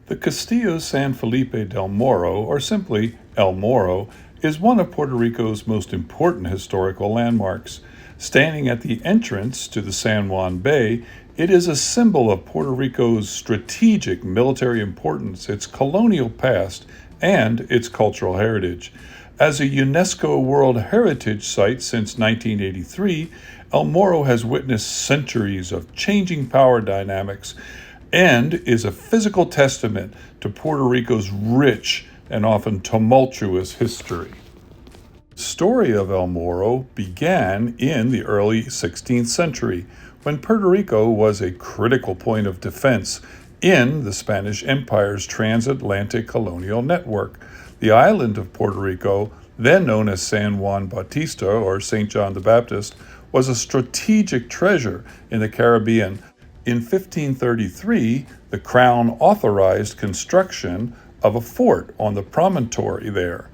The Castillo San Felipe del Morro, or simply El Morro, is one of Puerto Rico's most important historical landmarks. Standing at the entrance to the San Juan Bay, it is a symbol of Puerto Rico's strategic military importance, its colonial past, and its cultural heritage. As a UNESCO World Heritage Site since 1983, El Morro has witnessed centuries of changing power dynamics and is a physical testament to Puerto Rico's rich and often tumultuous history. The story of El Morro began in the early 16th century, when Puerto Rico was a critical point of defense in the Spanish Empire's transatlantic colonial network. The island of Puerto Rico, then known as San Juan Bautista or St. John the Baptist, was a strategic treasure in the Caribbean. In 1533, the Crown authorized construction of a fort on the promontory there,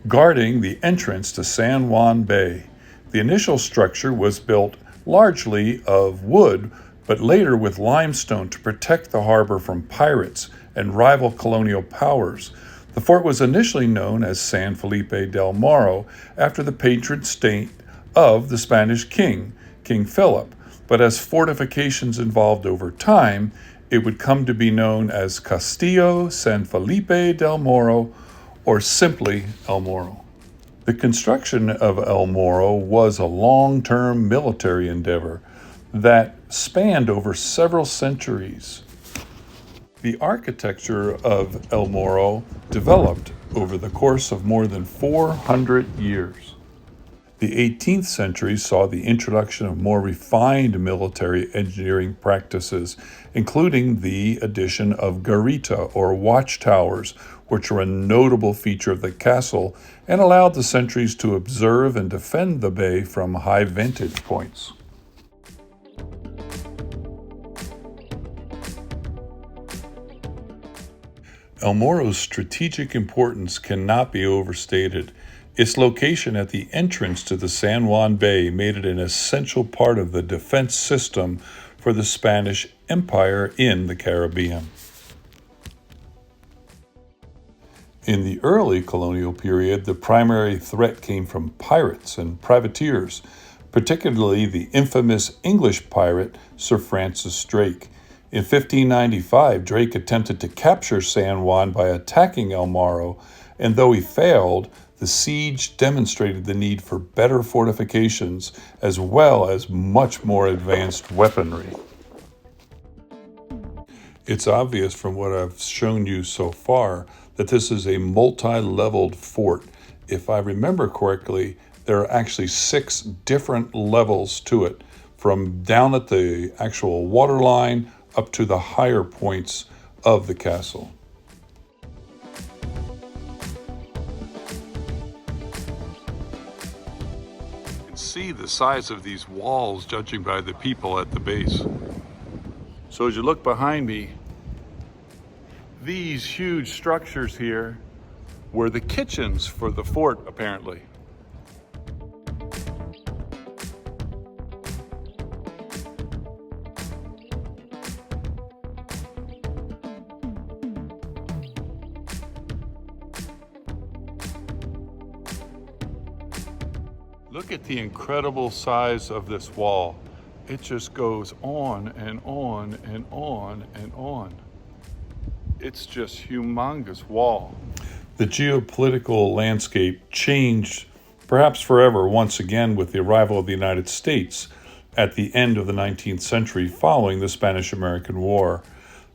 guarding the entrance to San Juan Bay. The initial structure was built largely of wood, but later with limestone to protect the harbor from pirates and rival colonial powers. The fort was initially known as San Felipe del Morro, after the patron saint of the Spanish king, King Philip. But as fortifications evolved over time, it would come to be known as Castillo San Felipe del Morro, or simply El Morro. The construction of El Morro was a long-term military endeavor that spanned over several centuries. The architecture of El Morro developed over the course of more than 400 years. The 18th century saw the introduction of more refined military engineering practices, including the addition of garita, or watchtowers, which were a notable feature of the castle and allowed the sentries to observe and defend the bay from high vantage points. El Morro's strategic importance cannot be overstated. Its location at the entrance to the San Juan Bay made it an essential part of the defense system for the Spanish Empire in the Caribbean. In the early colonial period, the primary threat came from pirates and privateers, particularly the infamous English pirate Sir Francis Drake. In 1595, Drake attempted to capture San Juan by attacking El Morro, and though he failed, the siege demonstrated the need for better fortifications as well as much more advanced weaponry. It's obvious from what I've shown you so far that this is a multi-leveled fort. If I remember correctly, there are actually 6 different levels to it, from down at the actual waterline up to the higher points of the castle. You can see the size of these walls judging by the people at the base. So as you look behind me, these huge structures here were the kitchens for the fort, apparently. Look at the incredible size of this wall. It just goes on and on and on and on. It's just humongous wall. The geopolitical landscape changed, perhaps forever, once again with the arrival of the United States at the end of the 19th century following the Spanish-American War.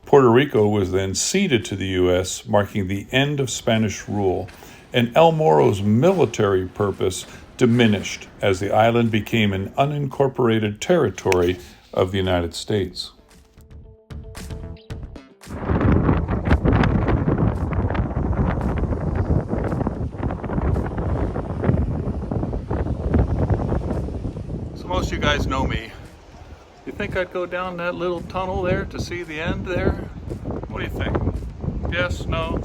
Puerto Rico was then ceded to the U.S., marking the end of Spanish rule, and El Morro's military purpose diminished as the island became an unincorporated territory of the United States. So most of you guys know me. You think I'd go down that little tunnel there to see the end there? What do you think? Yes? No?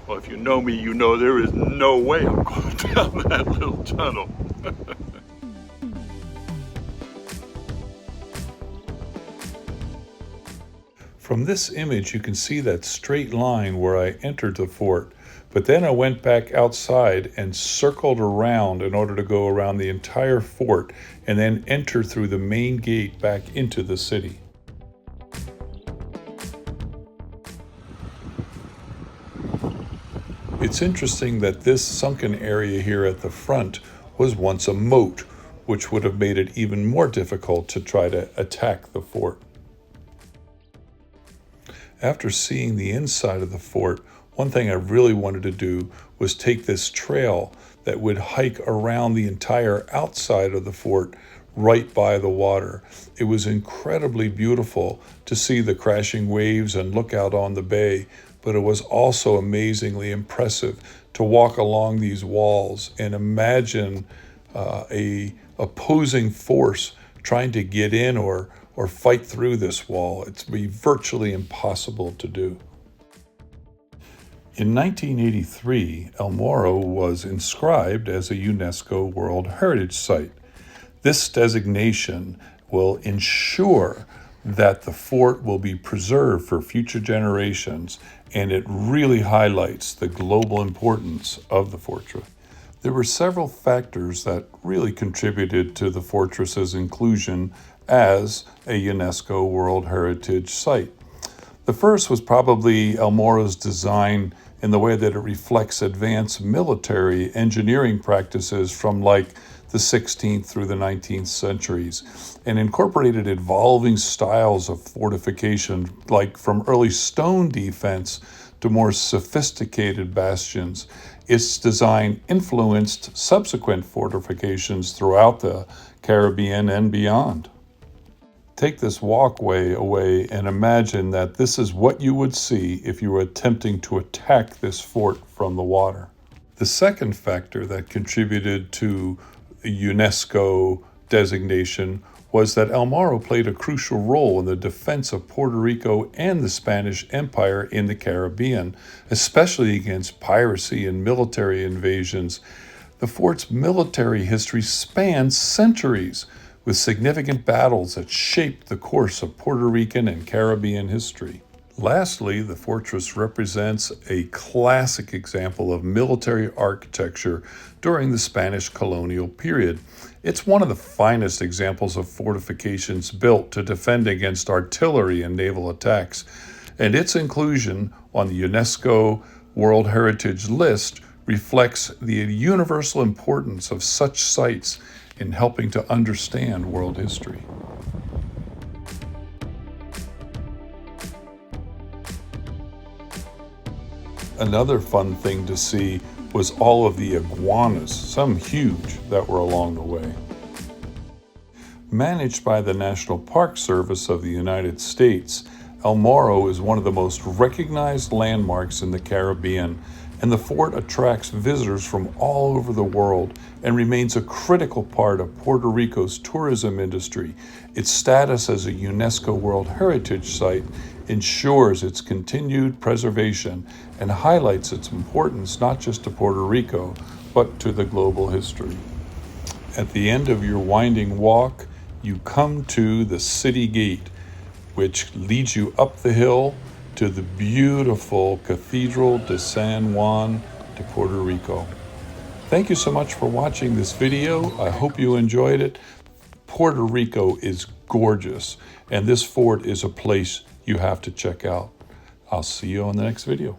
Well, if you know me, you know there is no way I'm going down that little tunnel. From this image, you can see that straight line where I entered the fort, but then I went back outside and circled around in order to go around the entire fort and then enter through the main gate back into the city. It's interesting that this sunken area here at the front was once a moat, which would have made it even more difficult to try to attack the fort. After seeing the inside of the fort, one thing I really wanted to do was take this trail that would hike around the entire outside of the fort right by the water. It was incredibly beautiful to see the crashing waves and look out on the bay, but it was also amazingly impressive to walk along these walls and imagine a opposing force trying to get in or fight through this wall. It's be virtually impossible to do. In 1983, El Morro was inscribed as a UNESCO World Heritage Site. This designation will ensure that the fort will be preserved for future generations, and it really highlights the global importance of the fortress. There were several factors that really contributed to the fortress's inclusion as a UNESCO World Heritage Site. The first was probably El Morro's design in the way that it reflects advanced military engineering practices from like the 16th through the 19th centuries, and incorporated evolving styles of fortification, like from early stone defense to more sophisticated bastions. Its design influenced subsequent fortifications throughout the Caribbean and beyond. Take this walkway away and imagine that this is what you would see if you were attempting to attack this fort from the water. The second factor that contributed to UNESCO designation was that El Morro played a crucial role in the defense of Puerto Rico and the Spanish Empire in the Caribbean, especially against piracy and military invasions. The fort's military history spans centuries, with significant battles that shaped the course of Puerto Rican and Caribbean history. Lastly, the fortress represents a classic example of military architecture during the Spanish colonial period. It's one of the finest examples of fortifications built to defend against artillery and naval attacks, and its inclusion on the UNESCO World Heritage list reflects the universal importance of such sites in helping to understand world history. Another fun thing to see was all of the iguanas, some huge, that were along the way. Managed by the National Park Service of the United States, El Morro is one of the most recognized landmarks in the Caribbean, and the fort attracts visitors from all over the world and remains a critical part of Puerto Rico's tourism industry. Its status as a UNESCO World Heritage Site ensures its continued preservation and highlights its importance not just to Puerto Rico, but to the global history. At the end of your winding walk, you come to the city gate, which leads you up the hill to the beautiful Cathedral de San Juan de Puerto Rico. Thank you so much for watching this video. I hope you enjoyed it. Puerto Rico is gorgeous, and this fort is a place you have to check out. I'll see you on the next video.